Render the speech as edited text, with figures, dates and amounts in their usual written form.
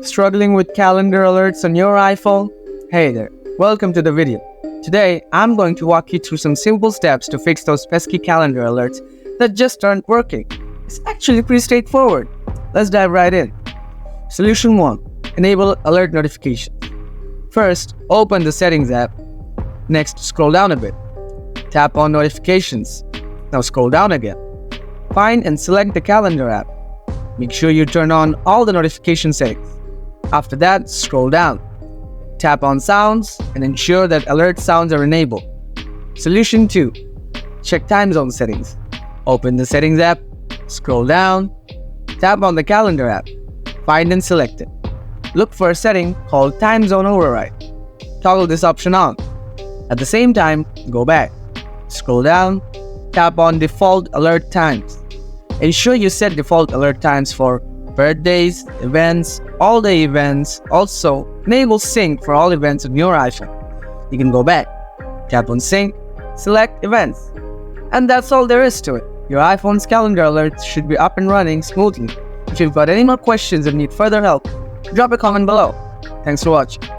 Struggling with calendar alerts on your iPhone? Hey there, welcome to the video. Today, I'm going to walk you through some simple steps to fix those pesky calendar alerts that just aren't working. It's actually pretty straightforward. Let's dive right in. Solution 1. Enable alert notifications. First, open the Settings app. Next, scroll down a bit. Tap on Notifications. Now scroll down again. Find and select the Calendar app. Make sure you turn on all the notification settings. After that, scroll down. Tap on Sounds and ensure that alert sounds are enabled. Solution 2. Check time zone settings. Open the Settings app, scroll down, tap on the Calendar app, find and select it. Look for a setting called Time Zone Override. Toggle this option on. At the same time, go back. Scroll down, tap on Default Alert Times. Ensure you set default alert times for birthdays, events, all-day events. Also, enable sync for all events on your iPhone. You can go back, tap on sync, select events. And that's all there is to it. Your iPhone's calendar alerts should be up and running smoothly. If you've got any more questions or need further help, drop a comment below. Thanks for watching.